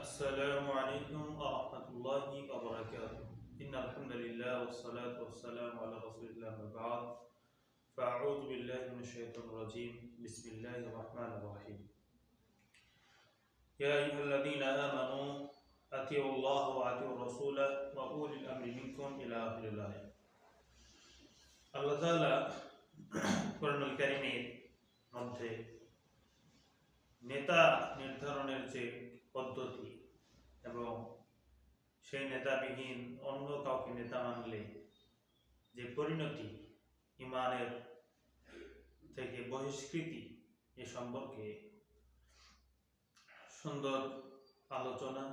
السلام عليكم ورحمة الله وبركاته. إن الحمد لله والصلاة والسلام على رسول الله وبعد فأعوذ بالله من الشيطان الرجيم بسم الله الرحمن الرحيم. يا أيها الذين آمنوا أطيعوا الله وأطيعوا الرسول وأولي الأمر منكم إلى آخر الآية. আল্লাহ তাআলা কোরআনুল কারীমের মধ্যে নেতা নির্ধারণের যে পদ্ধতি এবং সেই নেতাবিহীন অন্য কাউকে নেতা মানলে যে পরিণতি, ইমানের থেকে বহিষ্কৃতি, এ সম্পর্কে সুন্দর আলোচনা,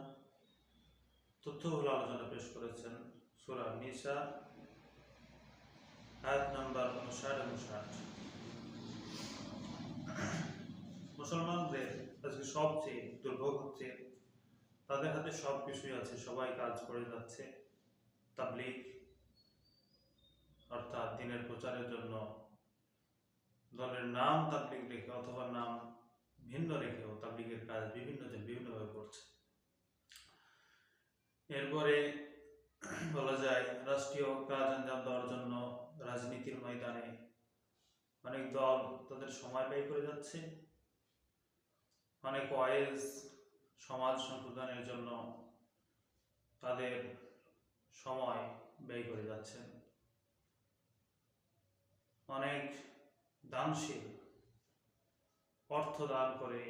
তথ্যগুলো আলোচনা পেশ করেছেন সূরা নিসা আয়াত নাম্বার 59। মুসলমানদের আজকে সবচেয়ে দুর্ভোগ হচ্ছে তাদের হাতে সব কিছুই আছে, সবাই কাজ করে যাচ্ছে। তাবলীগ অর্থাৎ দিনের প্রচারের জন্য দলের নাম তাবলীগ রেখে অথবা নাম ভিন্ন রেখেও তাবলীগের কাজ বিভিন্নভাবে করছে। এরপরে বলা যায় রাষ্ট্রীয় কাজ আঞ্জাম দেওয়ার জন্য রাজনীতির ময়দানে অনেক দল তাদের সময় ব্যয় করে যাচ্ছে। অনেক ওয়াইজ সমাজ সংশোধনের জন্য তাদের সময় ব্যয় করে যাচ্ছেন। অনেক দানশীল অর্থ দান করে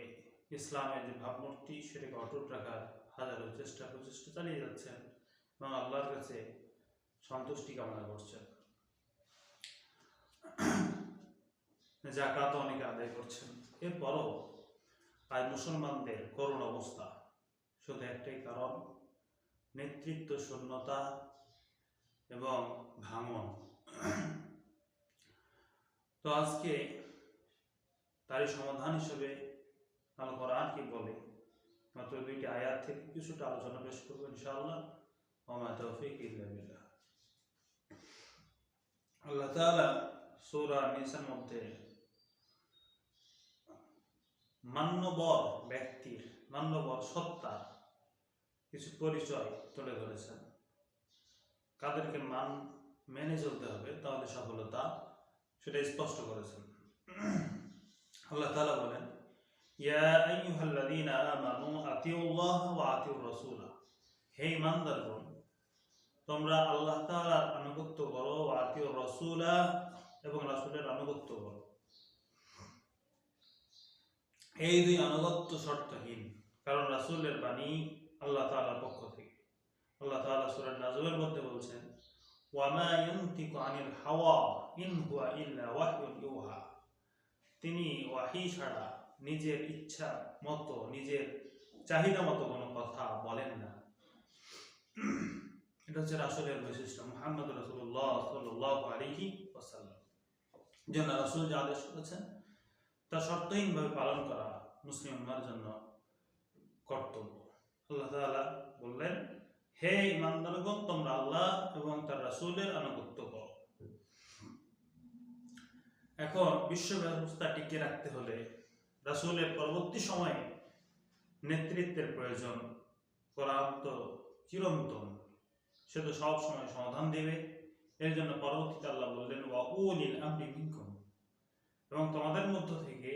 ইসলামের যে ভাবমূর্তি সেটাকে অটুট রাখার হাজারো প্রচেষ্টা চালিয়ে যাচ্ছেন এবং আল্লাহর কাছে সন্তুষ্টি কামনা করছেন। যাকাত অনেকে আদায় করছেন। এরপরও আজ মুসলমানদের করুণ অবস্থা শুধু একটাই কারণ, নেতৃত্ব শূন্যতা এবং ভাঙন। তো আজকে তারই সমাধান হিসেবে আল কোরআন কি বলে মাত্র দুইটি আয়াত থেকে কিছুটা আলোচনা পেশ করবো ইনশাআল্লাহ। ওমা তৌফিক ইল্লা বিল্লাহ। আল্লাহ তাআলা সূরা নিসার মধ্যে মান্যবর ব্যক্তির, মান্যবর সত্তার কিছু পরিচয় তুলে ধরেছেন। কাদেরকে মেনে চলতে হবে তাহলে সফলতা, সেটা স্পষ্ট করেছেন। আল্লাহ তাআলা বলেন, ইয়া আইয়ুহাল্লাযীনা আমানু আতিউল্লাহ ওয়া আতিউর রাসূল। হে ঈমানদারগণ, তোমরা আল্লাহ তাআলার আনুগত্য করো, ওয়া আতিউর রাসূল, এবং রাসূলের আনুগত্য করো। এই দুই আনুগত্য শর্তহীন, কারণ রাসূলের বাণী আল্লাহ তাআলার পক্ষ থেকে। আল্লাহ তাআলা সূরা নাজমের মধ্যে বলছেন, ওয়া মা ইয়ানতিকু আনিল হাওয়া ইন হুয়া ইল্লা ওয়াহয়ুন ইউহা। তিনি ওয়াহী ছাড়া নিজের ইচ্ছা মতো, নিজের চাহিদা মতো কোনো কথা বলেন না। এটা হচ্ছে রাসূলের বৈশিষ্ট্য। মুহাম্মদ রাসূলুল্লাহ সাল্লাল্লাহু আলাইহি ওয়াসাল্লাম যেন রাসূল যা আদেশ করেছেন তা শর্তহীনভাবে পালন করা মুসলিম উম্মার জন্য কর্তব্য। আল্লাহ তাআলা বললেন, হে ঈমানদারগণ, তোমরা আল্লাহ এবং তার রাসূলের আনুগত্য করো। এখন বিশ্ব ব্যবস্থা টিকিয়ে রাখতে হলে রাসূলের পরবর্তী সময়ে নেতৃত্বের প্রয়োজন। কোরআন তো চিরন্তন, সে তো সব সময় সমাধান দেবে। এর জন্য পরবর্তীতে আল্লাহ বললেন, ওয়া উলিল আমরি মিনকুম, এবং তোমাদের মধ্য থেকে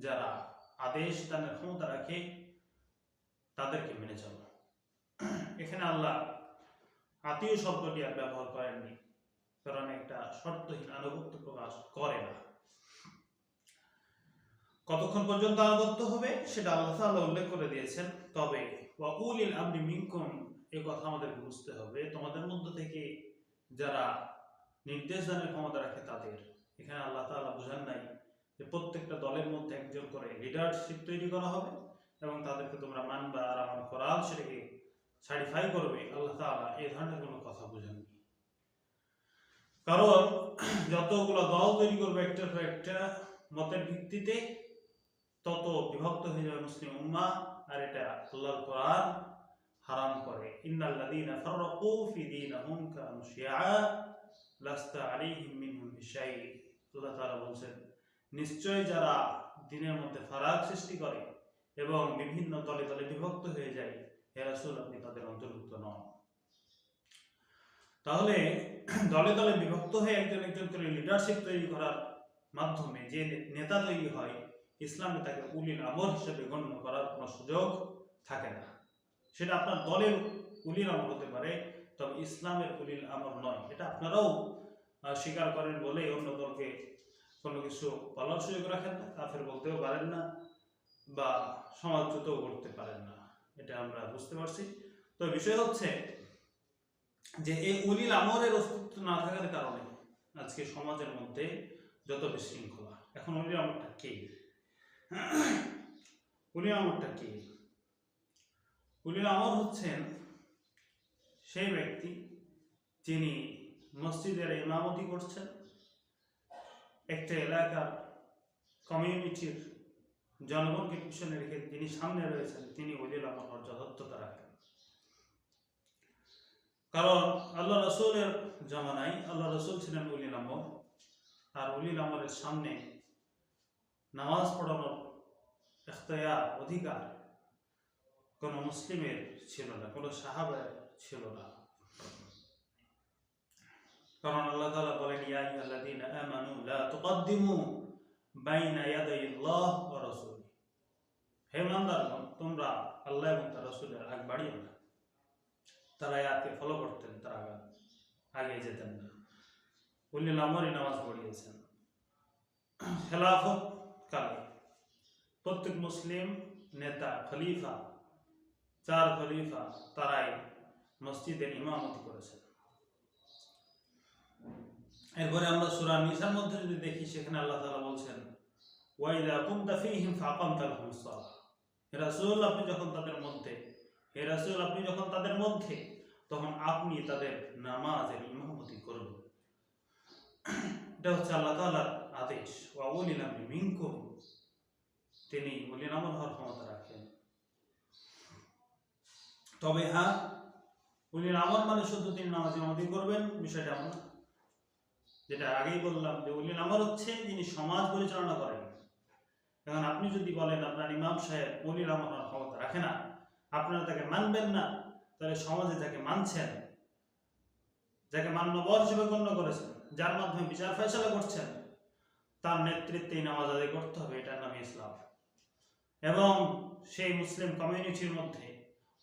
যারা আদেশ দানের ক্ষমতা রাখে তাদেরকে মেনে চলো। এখানে আল্লাহ আত্মীয় শব্দটি আর ব্যবহার করেননি, কারণ একটা শর্তহীন আনুগত্য প্রকাশ করে না। কতক্ষণ পর্যন্ত আনুগত্য হবে সেটা আল্লাহ তাআলা উল্লেখ করে দিয়েছেন। তবে ওয়া উলিল আমরি মিনকুম, এই কথা আমাদেরকে বুঝতে হবে, তোমাদের মধ্য থেকে যারা নির্দেশ দানের ক্ষমতা রাখে তাদের। এখানে আল্লাহ তাআলা বোঝান নাই যে প্রত্যেকটা দলের মধ্যে একজন করে লিডারশিপ তৈরি করা হবে এবং তাদেরকে তোমরা মানবা আর আমার কোরআন সেটাকে সার্টিফাই করবে। আল্লাহ তাআলা এই ধরনের কোনো কথা বোঝাননি। কারণ যতগুলো দল তৈরি করবে একটার পর একটা মতের ভিত্তিতে, তত বিভক্ত হয়ে যাবে মুসলিম উম্মাহ। আর এটা আল্লাহর কোরআন হারাম করে। ইন্নাল্লাযীনা ফাররাকু ফি দীনিহিম কানু শিয়া লাস্তা আলাইহিম মিনহুম বিশাই। আল্লাহ তাআলা বলেন, নিশ্চয় যারা দিনের মধ্যে ফারাক সৃষ্টি করে এবং বিভিন্ন দলে দলে বিভক্ত হয়ে যায়, রাসূল আপনি তাদের অন্তর্ভুক্ত নন। তাহলে দলে দলে বিভক্ত হয়ে একজন একজন করে লিডারশিপ তৈরি করার মাধ্যমে যে নেতা তৈরি হয়, ইসলামে তাকে উলিল আমর হিসেবে গণ্য করার কোনো সুযোগ থাকে না। সেটা আপনার দলের উলিল আমর হতে পারে, তবে ইসলামের উলিল আমর নয়। এটা আপনারাও স্বীকার করেন বলে অন্য দলকে কোনো কিছু বলার সুযোগ রাখেন না, কাফের বলতেও পারেন না বা সমাজচ্যুতও করতে পারেন না, এটা আমরা বুঝতে পারছি। তো বিষয় হচ্ছে যে এই উলিল আমরের অস্তিত্ব না থাকার কারণে আজকে সমাজের মধ্যে যত বিশৃঙ্খলা। এখন উলিল আমরটা কে? উলিল আমরটা কে? উলিল আমর হচ্ছেন সেই ব্যক্তি যিনি মসজিদের ইমামতি করছেন, একটা এলাকার কমিউনিটির জনগণকে পিছনে রেখে যিনি সামনে রয়েছেন, তিনি উলিল আমর হওয়ার যথার্থতা রাখেন। কারণ আল্লাহ রাসূলের জামানায় আল্লাহ রাসূল ছিলেন উলিল আমর, আর উলিল আমরের সামনে নামাজ পড়ানোর ইখতিয়ার, অধিকার কোনো মুসলিমের ছিল না, কোনো সাহাবার ছিল না। কারণ আল্লাহ তাআলা বলেন, ইয়া আইয়ুহাল্লাযীনা আমানু লা তুকদ্দিমু বাইনা ইয়াদাইল্লাহ ওয়া রাসূলি। হে ইমানদারগণ, তোমরা আল্লাহ এবং তার রাসূলের আগ বাড়িও না। তারা আয়াতকে ফলো করতেন, তারা আগে যেতেন না। উলিল আমরই নামাজ পড়িয়েছেন। খেলাফত কালে প্রত্যেক মুসলিম নেতা, খলিফা, 4 খলিফা, তারাই মসজিদের ইমামতি করেছেন। এরপরে আমরা সূরা নিসার মধ্যে যদি দেখি, সেখানে আল্লাহ তাআলা বলছেন, ওয়া ইযা কুনতা ফীহিম ফাআকামতা লাহুমুস সালাহ। হে রাসূল আপনি যখন তাদের মধ্যে, তখন আপনি তাদের নামাজের ইমামতি করবেন। এটা হচ্ছে আল্লাহ তাআলার আদেশ। ওয়া উলিল আমরি মিনকুম, তিনি উলিল আমর হওয়ার ক্ষমতা রাখেন। তবে হ্যাঁ, উলিল আমর মানে শুধু তিনি নামাজ ইমামতি করবেন বিষয়টা এমন না। যেটা আগেই বললাম যে উলিল আমর হচ্ছে যিনি সমাজ পরিচালনা করেন। এখন আপনি যদি বলেন আপনার ইমাম সাহেব উলিল আমর হওয়ার ক্ষমতা রাখে না, আপনারা তাকে মানবেন না, তাহলে সমাজে যাকে মানছেন, যাকে মান্যবর হিসেবে গণ্য করেছেন, যার মাধ্যমে বিচার ফয়সালা করছেন, তার নেতৃত্বে নামাজ আদায় করতে হবে। এটার নাম ইসলাম। এবং সেই মুসলিম কমিউনিটির মধ্যে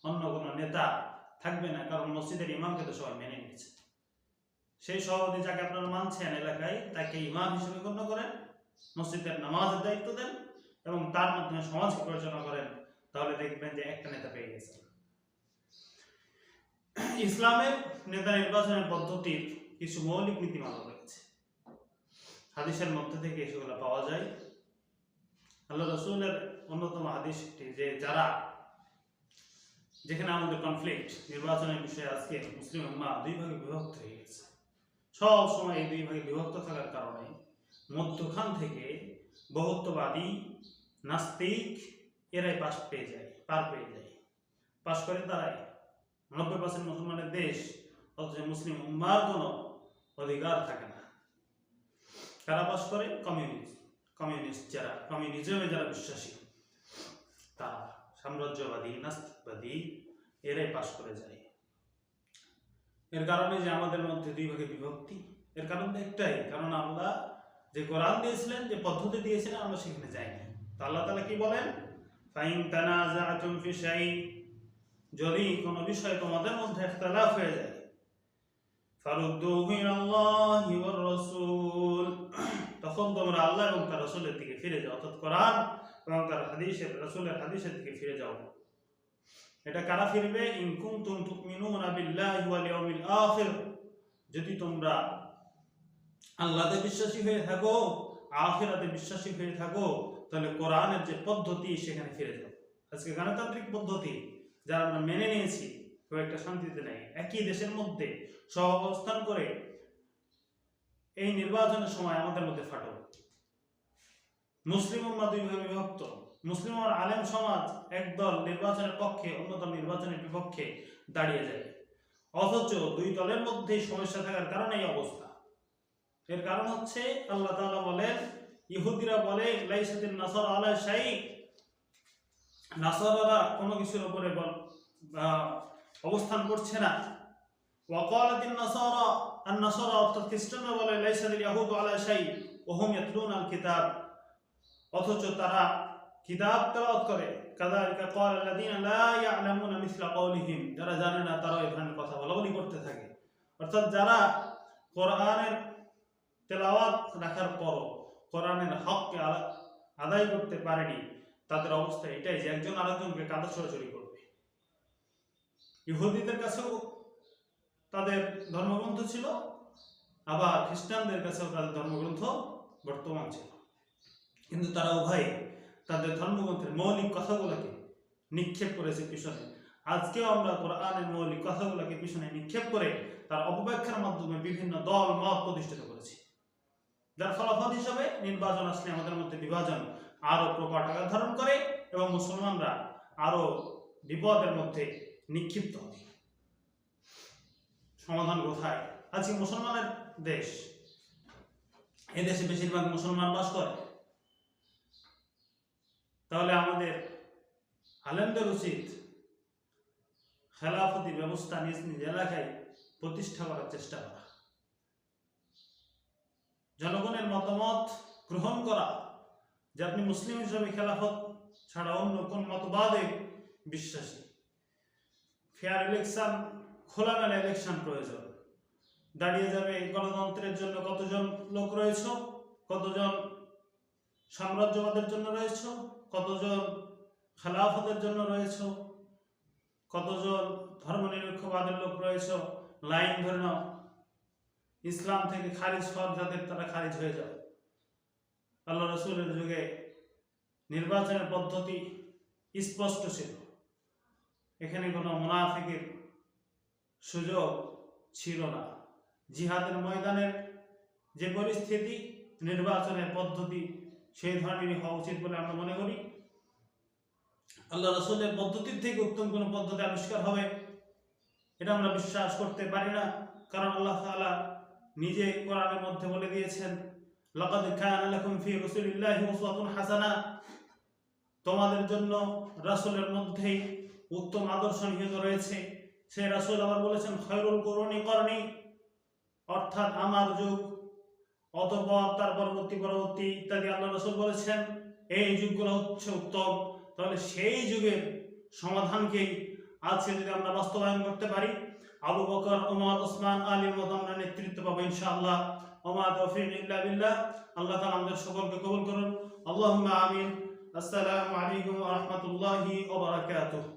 অন্য কোনো নেতা থাকবে না, কারণ মসজিদের ইমামকে তো সবাই মেনে নিয়েছে। সেই সভাপতি যাকে আপনারা মানছেন এলাকায়, তাকে ইমাম হিসেবে গণ্য করেন, মসজিদের নামাজের দায়িত্ব দেন এবং তার মাধ্যমে সমাজকে পরিচালনা করেন, তাহলে দেখবেন যে একটা নেতা পেয়ে গেছেন। ইসলামের নেতা নির্বাচনের পদ্ধতির কিছু মৌলিক নীতিমালা রয়েছে, হাদিসের মধ্যে থেকে সেগুলো পাওয়া যায়। আল্লাহ রাসূলের অন্যতম হাদিসটি যে যেখানে আমাদের কনফ্লিক্ট নির্বাচনের বিষয়ে আজকে মুসলিম উম্মাহ 2 ভাগে বিভক্ত হয়ে গেছে। সব সময় এই 2 ভাগে বিভক্ত থাকার কারণে মধ্যখান থেকে বহুত্ববাদী নাস্তিক এরাই পার পেয়ে যায়। পাশ করে তারাই 90% মুসলমানের দেশ, অথচ মুসলিম উম্মার কোনো অধিকার থাকে না। কারা পাশ করে? কমিউনিজমে যারা বিশ্বাসী, তারা সাম্রাজ্যবাদী, নাস্তিকবাদী, এরাই পাশ করে যায়। এর কারণে যে আমাদের মধ্যে 2 ভাগে বিভক্তি, এর কারণ একটাই, কারণ আল্লাহ যে কোরআন দিয়েছিলেন, যে পদ্ধতি দিয়েছিলেন, আমরা সেখানে যাইনি। আল্লাহ তাআলা কি বলেন? ফাইন তানাযাআতুম ফি শাই, যদি কোনো বিষয় তোমাদের মধ্যে ইখতিলাফ হয়ে যায়, ফারুদ্দুহু ইলাল্লাহি ওয়ার রাসূল, তখন তোমরা আল্লাহ এবং তার রাসূলের দিকে ফিরে যাও, অর্থাৎ কোরআন এবং তার রাসূলের হাদিসের দিকে ফিরে যাও। এটা কারা ফিরবে? ইন কুনতুম তুমিনুনা বিল্লাহি ওয়াল ইয়াউমিল আখির, যদি তোমরা আল্লাহতে বিশ্বাসী হয়ে থাকো, আখিরাতে বিশ্বাসী হয়ে থাকো, তাহলে কোরআনের যে পদ্ধতি সেখানে ফিরে যাও। আজকে গণতান্ত্রিক পদ্ধতি যারা আমরা মেনে নিয়েছি, খুব একটা শান্তিতে নেই। একই দেশের মধ্যে সহাবস্থান করে এই নির্বাচনের সময় আমাদের মধ্যে ফাটল। মুসলিম উম্মাহ 2 ভাগে বিভক্ত। মুসলিম আর আলেম সমাজ একদল নির্বাচনের পক্ষে, অন্য দল নির্বাচনের বিপক্ষে দাঁড়িয়ে যায়, অথচ 2 দলের মধ্যেই সমস্যা থাকার কারণে এই অবস্থা। এর কারণ হচ্ছে আল্লাহ তাআলা বলেন, ইহুদিরা বলে লাইসাতিন নাসারা আলা শাই, নাসারারা কোনো কিছুর উপরে অবস্থান করছে না। ওয়াকালাতিন নাসারা, আন-নাসারা অর্থাৎ খ্রিস্টানরা বলে লাইসাল ইয়াহুদু আলা শাই ওয়া হুম ইয়াতলুনাল কিতাব, অথচ তারা কিতাব তেলাওয়াত করে। কাযালিকা ক্বালা আল্লাযীনা লা ইয়া'লামুনা মিসলা কওলিহিম, যারা জানে না তারা এখানে কথা বলাবলি করতে থাকে। অর্থাৎ যারা কোরআনের তেলাওয়াত রাখার পর কোরআনের হককে আদায় করতে পারেনি, তাদের অবস্থা এটাই যে একজন আরেকজনকে কাদা ছড়াছড়ি করবে। ইহুদিদের কাছেও তাদের ধর্মগ্রন্থ ছিল, আবার খ্রিস্টানদের কাছেও তাদের ধর্মগ্রন্থ বর্তমান ছিল, কিন্তু তারা উভয় তাদের ধর্মগ্রন্থের মৌলিক কথাগুলোকে নিক্ষেপ করেছে পিছনে। আজকেও আমরা কোরআনের মৌলিক কথাগুলোকে পিছনে নিক্ষেপ করে তার অপব্যাখ্যার মাধ্যমে বিভিন্ন দল মত প্রতিষ্ঠিত করেছি, যার ফলাফল হিসাবে নির্বাচন আসলে আমাদের মধ্যে বিভাজন আরো প্রকট আকার ধারণ করে এবং মুসলমানরা আরো বিপদের মধ্যে নিক্ষিপ্ত হবে। সমাধান কোথায়? আজকে মুসলমানের দেশ, এদেশে বেশিরভাগ মুসলমান বাস করে। তাহলে আমাদের আলেমদের উচিত খেলাফতি ব্যবস্থা নিজ নিজ এলাকায় প্রতিষ্ঠা করার চেষ্টা করা, জনগণের মতামত গ্রহণ করা যে আপনি মুসলিম হিসাবে খেলাফত ছাড়া অন্য কোন মতবাদে বিশ্বাসী। ফেয়ার ইলেকশন, খোলামেলা ইলেকশন প্রয়োজন। দাঁড়িয়ে যাবে গণতন্ত্রের জন্য কতজন লোক রয়েছে, কতজন সাম্রাজ্যবাদের জন্য রয়েছে, কতজন খেলাফতের জন্য রয়েছে, কতজন ধর্মনিরপেক্ষবাদের লোক রয়েছে। লাইন ধরে নাও, ইসলাম থেকে খারিজ হওয়ার যাদের তারা খারিজ হয়ে যাবে। আল্লাহ রাসূলের যুগে নির্বাচনের পদ্ধতি স্পষ্ট ছিল, এখানে কোনো মুনাফিকের সুযোগ ছিল না। জিহাদের ময়দানের যে পরিস্থিতি, নির্বাচনের পদ্ধতি সেই ধরনেরই হওয়া উচিত বলে আমরা মনে করি। আল্লাহ রাসূলের পদ্ধতির থেকে উত্তম কোনো পদ্ধতি আবিষ্কার হবে এটা আমরা বিশ্বাস করতে পারি না, কারণ আল্লাহ তাআলা নিজে কোরআনের মধ্যে বলে দিয়েছেন, লাকাদ কানা লাকুম ফি রাসূলিল্লাহি উসওয়াতুন হাসানা, তোমাদের জন্য রাসূলের মধ্যেই উত্তম আদর্শ নিহিত রয়েছে। সেই রাসূল আবার বলেছেন খায়রুল কুরুনি করনি, অর্থাৎ আমার যুগ, অতঃপর তার পরবর্তী ইত্যাদি আল্লাহ রাসূল বলেছেন এই যুগগুলো হচ্ছে উত্তম। তাহলে সেই যুগের সমাধানকেই আজকে যদি আমরা বাস্তবায়ন করতে পারি, আবু বকর, ওমর, ওসমান, আলীর মতো আমরা নেতৃত্ব পাবো ইনশাআল্লাহ। ওমা তৌফিক ইল্লা বিল্লাহ। আল্লাহ তাআলা আমাদের সকলকে কবুল করুন। আল্লাহুম্মা আমিন। আসসালামু আলাইকুম ওয়া রাহমাতুল্লাহি ওয়া বারাকাতুহু।